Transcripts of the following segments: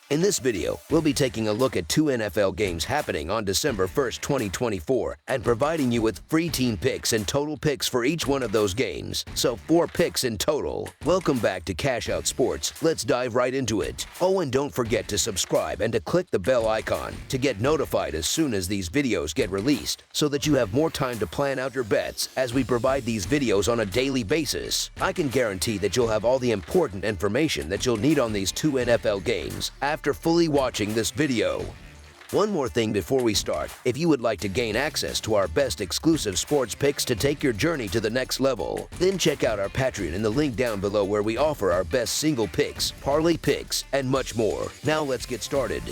In this video, we'll be taking a look at 2 NFL games happening on December 1st, 2024, and providing you with free team picks and total picks for each one of those games. So 4 picks in total. Welcome back to Cash Out Sports. Let's dive right into it. Oh, and don't forget to subscribe and to click the bell icon to get notified as soon as these videos get released, so that you have more time to plan out your bets as we provide these videos on a daily basis. I can guarantee that you'll have all the important information that you'll need on these 2 NFL games after fully watching this video. One more thing before we start: if you would like to gain access to our best exclusive sports picks to take your journey to the next level, then check out our Patreon in the link down below, where we offer our best single picks, parlay picks, and much more. Now let's get started.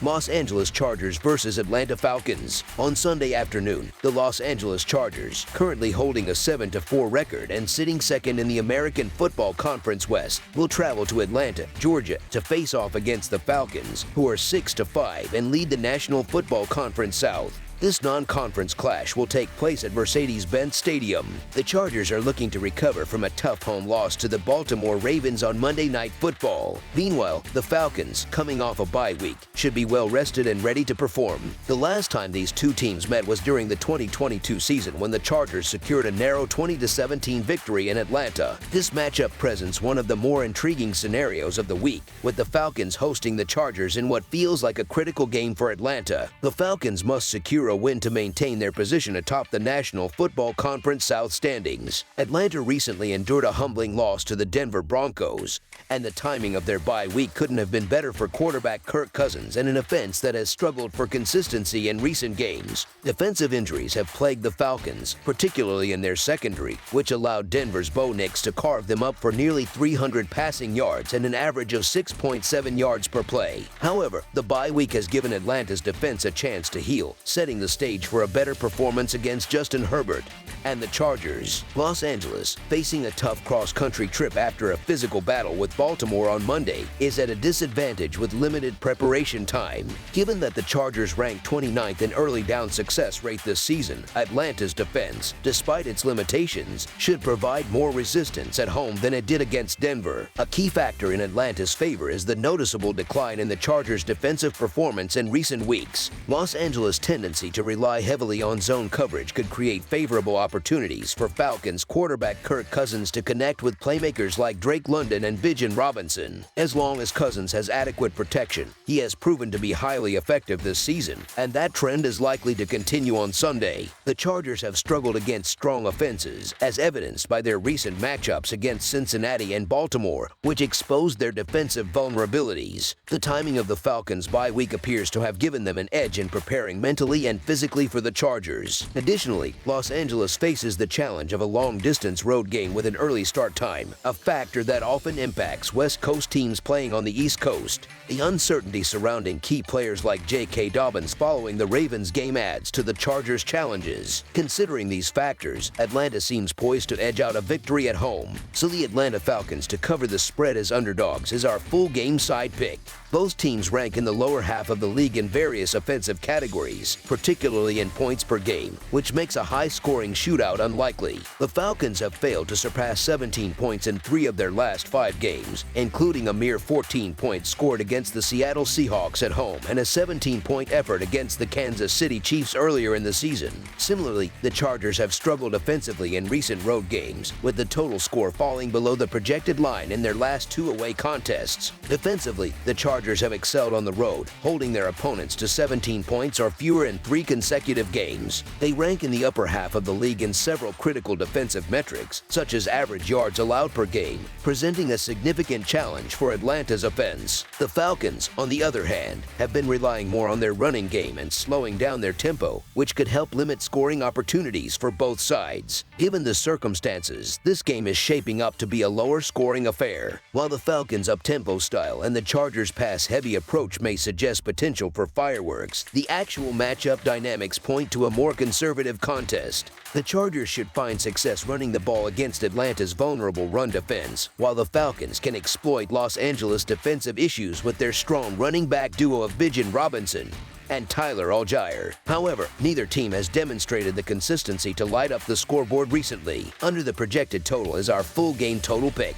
Los Angeles Chargers versus Atlanta Falcons. On Sunday afternoon, the Los Angeles Chargers, currently holding a 7-4 record and sitting second in the American Football Conference West, will travel to Atlanta, Georgia to face off against the Falcons, who are 6-5 and lead the National Football Conference South. This non-conference clash will take place at Mercedes-Benz Stadium. The Chargers are looking to recover from a tough home loss to the Baltimore Ravens on Monday Night Football. Meanwhile, the Falcons, coming off a bye week, should be well rested and ready to perform. The last time these two teams met was during the 2022 season, when the Chargers secured a narrow 20-17 victory in Atlanta. This matchup presents one of the more intriguing scenarios of the week, with the Falcons hosting the Chargers in what feels like a critical game for Atlanta. The Falcons must secure a win to maintain their position atop the National Football Conference South standings. Atlanta recently endured a humbling loss to the Denver Broncos, and the timing of their bye week couldn't have been better for quarterback Kirk Cousins and an offense that has struggled for consistency in recent games. Defensive injuries have plagued the Falcons, particularly in their secondary, which allowed Denver's Bo Nix to carve them up for nearly 300 passing yards and an average of 6.7 yards per play. However, the bye week has given Atlanta's defense a chance to heal, setting the stage for a better performance against Justin Herbert and the Chargers. Los Angeles, facing a tough cross-country trip after a physical battle with Baltimore on Monday, is at a disadvantage with limited preparation time. Given that the Chargers rank 29th in early down success rate this season, Atlanta's defense, despite its limitations, should provide more resistance at home than it did against Denver. A key factor in Atlanta's favor is the noticeable decline in the Chargers' defensive performance in recent weeks. Los Angeles' tendency to rely heavily on zone coverage could create favorable opportunities for Falcons quarterback Kirk Cousins to connect with playmakers like Drake London and Bijan Robinson. As long as Cousins has adequate protection, he has proven to be highly effective this season, and that trend is likely to continue on Sunday. The Chargers have struggled against strong offenses, as evidenced by their recent matchups against Cincinnati and Baltimore, which exposed their defensive vulnerabilities. The timing of the Falcons' bye week appears to have given them an edge in preparing mentally and physically for the Chargers. Additionally, Los Angeles faces the challenge of a long-distance road game with an early start time, a factor that often impacts West Coast teams playing on the East Coast. The uncertainty surrounding key players like J.K. Dobbins following the Ravens game adds to the Chargers' challenges. Considering these factors, Atlanta seems poised to edge out a victory at home, so the Atlanta Falcons to cover the spread as underdogs is our full game side pick. Both teams rank in the lower half of the league in various offensive categories, particularly in points per game, which makes a high-scoring shootout unlikely. The Falcons have failed to surpass 17 points in 3 of their last 5 games, including a mere 14 points scored against the Seattle Seahawks at home and a 17-point effort against the Kansas City Chiefs earlier in the season. Similarly, the Chargers have struggled offensively in recent road games, with the total score falling below the projected line in their last 2 away contests. Defensively, the Chargers have excelled on the road, holding their opponents to 17 points or fewer in 3 consecutive games. They rank in the upper half of the league in several critical defensive metrics, such as average yards allowed per game, presenting a significant challenge for Atlanta's offense. The Falcons, on the other hand, have been relying more on their running game and slowing down their tempo, which could help limit scoring opportunities for both sides. Given the circumstances, this game is shaping up to be a lower-scoring affair. While the Falcons' up-tempo style and the Chargers' pass-heavy approach may suggest potential for fireworks, the actual matchup dynamics point to a more conservative contest. The Chargers should find success running the ball against Atlanta's vulnerable run defense, while the Falcons can exploit Los Angeles' defensive issues with their strong running back duo of Bijan Robinson and Tyler Allgeier. However, neither team has demonstrated the consistency to light up the scoreboard recently. Under the projected total is our full game total pick.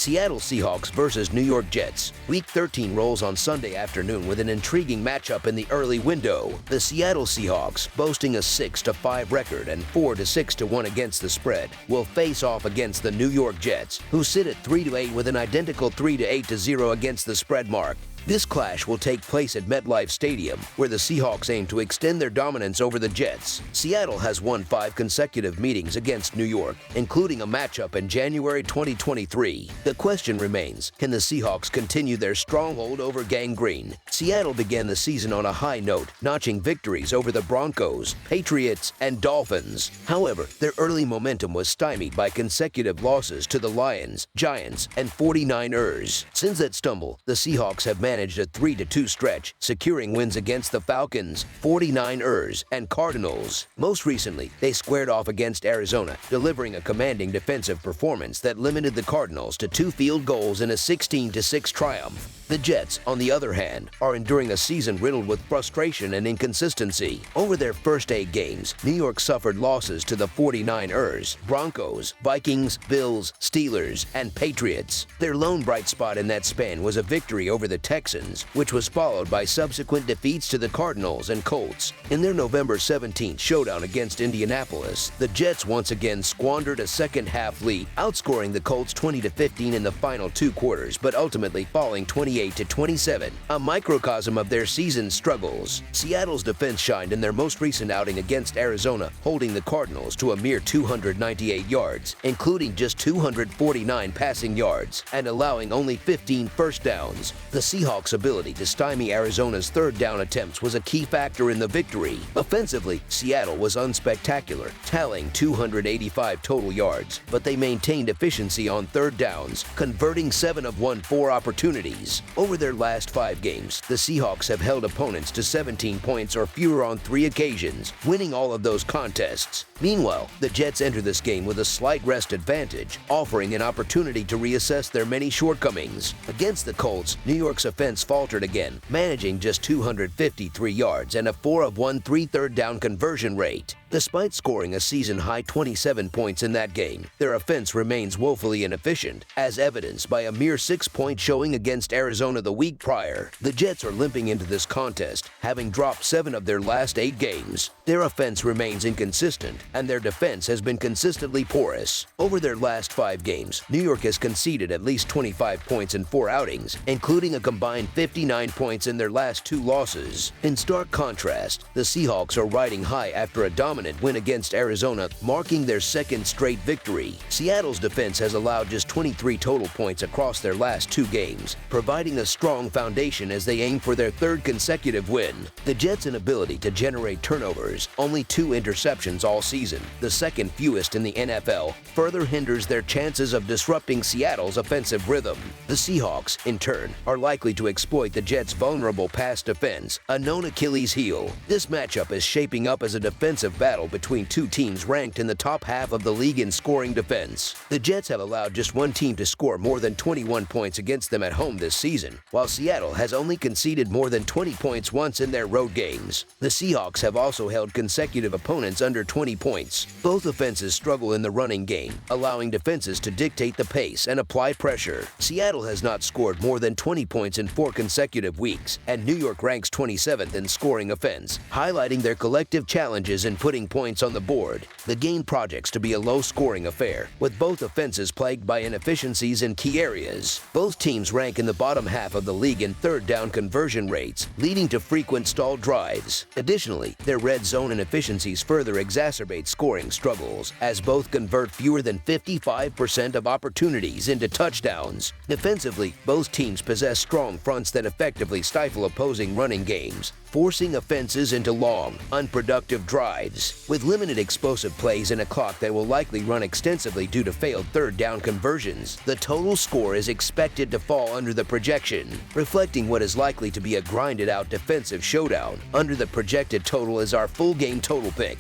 Seattle Seahawks versus New York Jets. Week 13 rolls on Sunday afternoon with an intriguing matchup in the early window. The Seattle Seahawks, boasting a 6-5 record and 4-6-1 against the spread, will face off against the New York Jets, who sit at 3-8 with an identical 3-8-0 against the spread mark. This clash will take place at MetLife Stadium, where the Seahawks aim to extend their dominance over the Jets. Seattle has won 5 consecutive meetings against New York, including a matchup in January 2023. The question remains, can the Seahawks continue their stronghold over Gang Green? Seattle began the season on a high note, notching victories over the Broncos, Patriots, and Dolphins. However, their early momentum was stymied by consecutive losses to the Lions, Giants, and 49ers. Since that stumble, the Seahawks have managed a 3-2 stretch, securing wins against the Falcons, 49ers, and Cardinals. Most recently, they squared off against Arizona, delivering a commanding defensive performance that limited the Cardinals to 2 field goals in a 16-6 triumph. The Jets, on the other hand, are enduring a season riddled with frustration and inconsistency. Over their first 8 games, New York suffered losses to the 49ers, Broncos, Vikings, Bills, Steelers, and Patriots. Their lone bright spot in that span was a victory over the Texans, which was followed by subsequent defeats to the Cardinals and Colts. In their November 17th showdown against Indianapolis, the Jets once again squandered a second-half lead, outscoring the Colts 20-15 in the final 2 quarters, but ultimately falling 28-27, a microcosm of their season's struggles. Seattle's defense shined in their most recent outing against Arizona, holding the Cardinals to a mere 298 yards, including just 249 passing yards, and allowing only 15 first downs. The Seahawks' ability to stymie Arizona's third down attempts was a key factor in the victory. Offensively, Seattle was unspectacular, tallying 285 total yards, but they maintained efficiency on third downs, converting 7 of 4 opportunities. Over their last 5 games, the Seahawks have held opponents to 17 points or fewer on 3 occasions, winning all of those contests. Meanwhile, the Jets enter this game with a slight rest advantage, offering an opportunity to reassess their many shortcomings. Against the Colts, New York's offense faltered again, managing just 253 yards and a 4 of 3 third down conversion rate. Despite scoring a season-high 27 points in that game, their offense remains woefully inefficient, as evidenced by a mere 6-point showing against Arizona the week prior. The Jets are limping into this contest, having dropped 7 of their last 8 games. Their offense remains inconsistent, and their defense has been consistently porous. Over their last 5 games, New York has conceded at least 25 points in 4 outings, including a combined 59 points in their last 2 losses. In stark contrast, the Seahawks are riding high after a dominant win against Arizona, marking their 2nd straight victory. Seattle's defense has allowed just 23 total points across their last 2 games, providing a strong foundation as they aim for their 3rd consecutive win. The Jets' inability to generate turnovers, only 2 interceptions all season, the 2nd fewest in the NFL, further hinders their chances of disrupting Seattle's offensive rhythm. The Seahawks, in turn, are likely to exploit the Jets' vulnerable pass defense, a known Achilles heel. This matchup is shaping up as a defensive battle between 2 teams ranked in the top half of the league in scoring defense. The Jets have allowed just 1 team to score more than 21 points against them at home this season, while Seattle has only conceded more than 20 points once in their road games. The Seahawks have also held consecutive opponents under 20 points. Both offenses struggle in the running game, allowing defenses to dictate the pace and apply pressure. Seattle has not scored more than 20 points in 4 consecutive weeks, and New York ranks 27th in scoring offense, highlighting their collective challenges in putting points on the board. The game projects to be a low-scoring affair, with both offenses plagued by inefficiencies in key areas. Both teams rank in the bottom half of the league in third down conversion rates, leading to frequent stalled drives. Additionally, their red zone inefficiencies further exacerbate scoring struggles, as both convert fewer than 55% of opportunities into touchdowns. Defensively, both teams possess strong fronts that effectively stifle opposing running games, forcing offenses into long, unproductive drives. With limited explosive plays and a clock that will likely run extensively due to failed third down conversions, the total score is expected to fall under the projection, reflecting what is likely to be a grinded-out defensive showdown. Under the projected total is our full game total pick.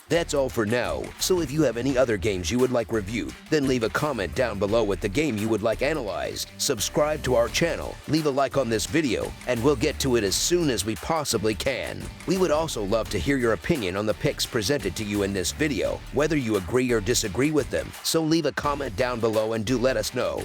That's all for now, so if you have any other games you would like reviewed, then leave a comment down below with the game you would like analyzed, subscribe to our channel, leave a like on this video, and we'll get to it as soon as we possibly can. We would also love to hear your opinion on the picks presented to you in this video, whether you agree or disagree with them, so leave a comment down below and do let us know.